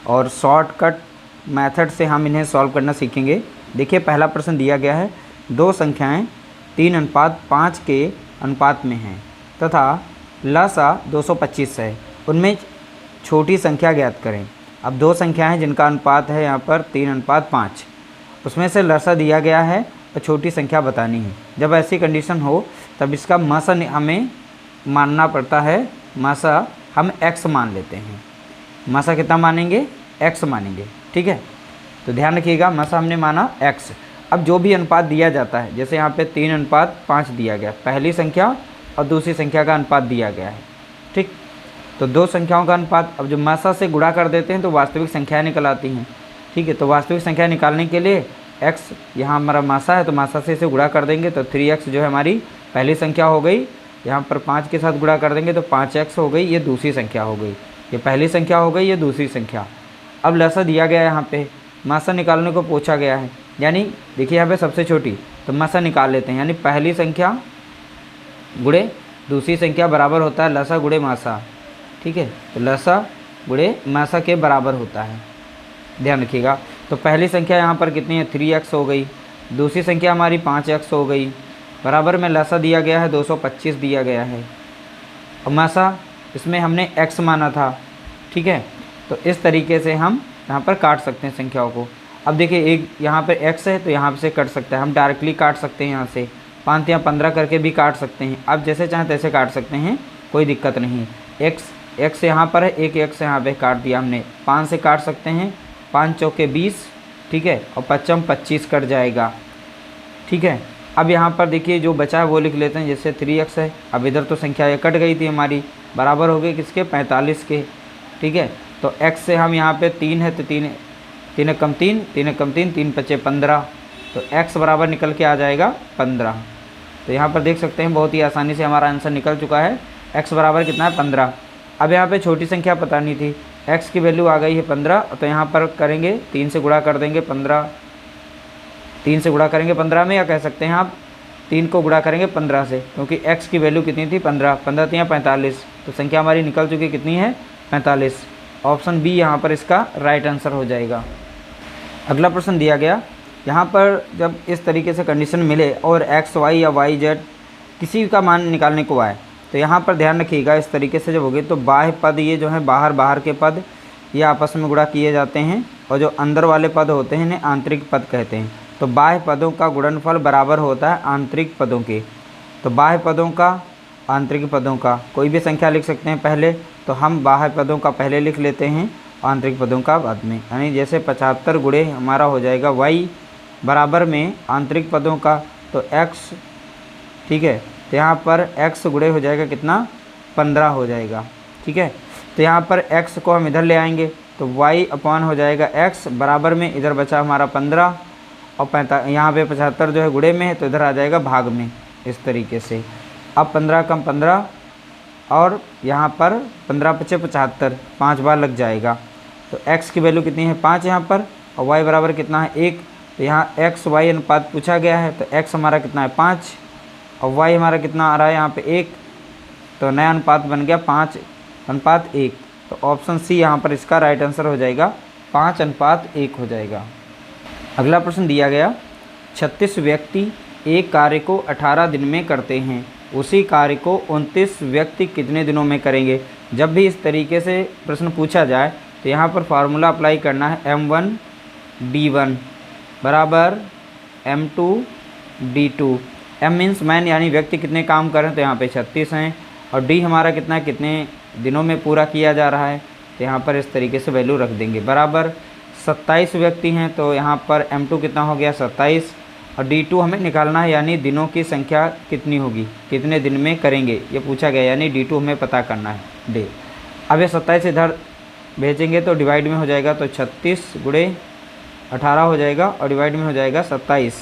और shortcut method से हम इन्हें सॉल्व करना सीखेंगे। देखिए पहला प्रश्न दिया गया है, दो संख्याएं 3:5 के अनुपात में हैं तथा लसा 225 है, उनमें छोटी संख्या ज्ञात करें। अब दो संख्याएं हैं जिनका अनुपात है यहाँ पर 3:5, उसमें से लसा दिया गया है और छोटी संख्या बतानी है। जब ऐसी कंडीशन हो तब इसका मसा हमें मानना पड़ता है। मसा हम x मान लेते हैं। मसा कितना मानेंगे? x मानेंगे, ठीक है। तो ध्यान रखिएगा, मसा हमने माना x। अब जो भी अनुपात दिया जाता है, जैसे यहाँ पे 3:5 दिया गया, पहली संख्या और दूसरी संख्या का अनुपात दिया गया है, ठीक। तो दो संख्याओं का अनुपात, अब जो मसा से गुणा कर देते हैं तो वास्तविक संख्याएँ निकल आती हैं, ठीक है। तो वास्तविक संख्या निकालने के लिए x यहाँ हमारा मासा है तो मासा से इसे गुणा कर देंगे तो 3x जो है हमारी पहली संख्या हो गई। यहाँ पर 5 के साथ गुणा कर देंगे तो 5x हो गई, ये दूसरी संख्या हो गई। ये पहली संख्या हो गई, ये दूसरी संख्या। अब लसा दिया गया है, यहाँ पे मासा निकालने को पूछा गया है, यानी देखिए यहाँ पे सबसे छोटी, तो मासा निकाल लेते हैं। यानी पहली संख्या गुणे दूसरी संख्या बराबर होता है लसा गुणे मासा, ठीक है। तो लसा गुणे मासा के बराबर होता है, ध्यान रखिएगा। तो पहली संख्या यहाँ पर कितनी है? 3x हो गई। दूसरी संख्या हमारी 5x हो गई। बराबर में लसा दिया गया है 225 दिया गया है और मासा इसमें हमने x माना था, ठीक है। तो इस तरीके से हम यहाँ पर काट सकते हैं संख्याओं को। अब देखिए एक यहाँ पर x है तो यहाँ से कट सकता है, हम डायरेक्टली काट सकते हैं। यहाँ से 5 या 15 करके भी काट सकते हैं। अब जैसे चाहें तैसे काट सकते हैं, कोई दिक्कत नहीं। x यहाँ पर है, एक x यहाँ पे काट दिया हमने। 5 से काट सकते हैं, 5 चौके 20, ठीक है, और 5 25 कट जाएगा, ठीक है। अब यहाँ पर देखिए जो बचा है वो लिख लेते हैं। जैसे 3x है, अब इधर तो संख्या ये कट गई थी हमारी, बराबर हो गई किसके? 45 के, ठीक है। तो x से हम यहाँ पे 3 है तो 3 कम 3, 3 कम 3, 3 5 15, तो x बराबर निकल के आ जाएगा 15। तो यहाँ पर देख सकते हैं बहुत ही आसानी से हमारा आंसर निकल चुका है। x बराबर कितना है? 15। अब यहाँ पे छोटी संख्या बतानी थी, x की वैल्यू आ गई है 15, तो यहाँ पर करेंगे 3 से गुणा कर देंगे 15, 3 से गुणा करेंगे 15 में, या कह सकते हैं आप 3 को गुणा करेंगे 15 से, क्योंकि x की वैल्यू कितनी थी? 15, 15 3 45, तो संख्या हमारी निकल चुकी कितनी है? 45। ऑप्शन बी यहाँ पर इसका राइट आंसर हो जाएगा। अगला प्रश्न दिया गया, यहाँ पर जब इस तरीके से कंडीशन मिले और x y या y z किसी का मान निकालने को आए, तो यहाँ पर ध्यान रखिएगा इस तरीके से जब होगी तो बाह्य पद, ये जो है बाहर के पद, ये आपस में गुणा किए जाते हैं, और जो अंदर वाले पद होते हैं इन्हें आंतरिक पद कहते हैं। तो बाह्य पदों का गुणनफल बराबर होता है आंतरिक पदों के। तो बाह्य पदों का आंतरिक पदों का कोई भी संख्या लिख सकते हैं पहले, तो हम बाह्य पदों का पहले लिख लेते हैं, आंतरिक पदों का बाद में। यानी जैसे 75 गुणे हमारा हो जाएगा y बराबर में आंतरिक पदों का तो x, ठीक है। तो यहाँ पर x गुणे हो जाएगा कितना? 15 हो जाएगा, ठीक है। तो यहाँ पर x को हम इधर ले आएंगे तो y अपॉन हो जाएगा x बराबर में, इधर बचा हमारा 15 और 45, यहाँ पे 75 जो है गुणे में है तो इधर आ जाएगा भाग में, इस तरीके से। अब 15 कम 15 और यहाँ पर 15 5 75, 5 बार लग जाएगा। तो x की वैल्यू कितनी है? 5 यहाँ पर, और y बराबर कितना है? 1। तो यहाँ x y अनुपात पूछा गया है, तो x हमारा कितना है? 5, और y हमारा कितना आ रहा है यहाँ पे? 1। तो नया अनुपात बन गया 5:1। तो ऑप्शन सी यहाँ पर इसका राइट आंसर हो जाएगा, 5:1 हो जाएगा। अगला प्रश्न दिया गया, 36 व्यक्ति एक कार्य को 18 दिन में करते हैं, उसी कार्य को 29 व्यक्ति कितने दिनों में करेंगे? जब भी इस तरीके से प्रश्न पूछा जाए तो यहाँ पर फार्मूला अप्लाई करना है, M1D1 बराबर M2D2। M मीन्स मैन, यानी व्यक्ति कितने काम कर रहे हैं, तो यहाँ पे 36 हैं, और D हमारा कितना है? कितने दिनों में पूरा किया जा रहा है, तो यहाँ पर इस तरीके से वैल्यू रख देंगे। बराबर 27 व्यक्ति हैं, तो यहाँ पर M2 कितना हो गया? 27, और D2 हमें निकालना है, यानी दिनों की संख्या कितनी होगी, कितने दिन में करेंगे, ये पूछा गया, यानी D2 हमें पता करना है, डे। अब ये 27 इधर भेजेंगे तो डिवाइड में हो जाएगा, तो 36 गुणे 18 हो जाएगा, और डिवाइड में हो जाएगा 27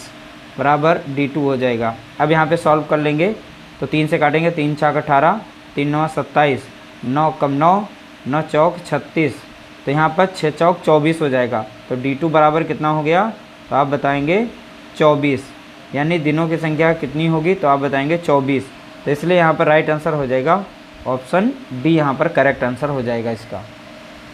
बराबर D2 हो जाएगा। अब यहाँ पे सॉल्व कर लेंगे तो 3 से काटेंगे, 3 छाक 18, 3 9 27, 9 कम 9, 9 चौक 36, तो यहाँ पर 6 चौक 24 हो जाएगा। तो D2 बराबर कितना हो गया? तो आप बताएंगे 24, यानी दिनों की संख्या कितनी होगी, तो आप बताएंगे 24। तो इसलिए यहाँ पर राइट आंसर हो जाएगा ऑप्शन डी, यहाँ पर करेक्ट आंसर हो जाएगा इसका।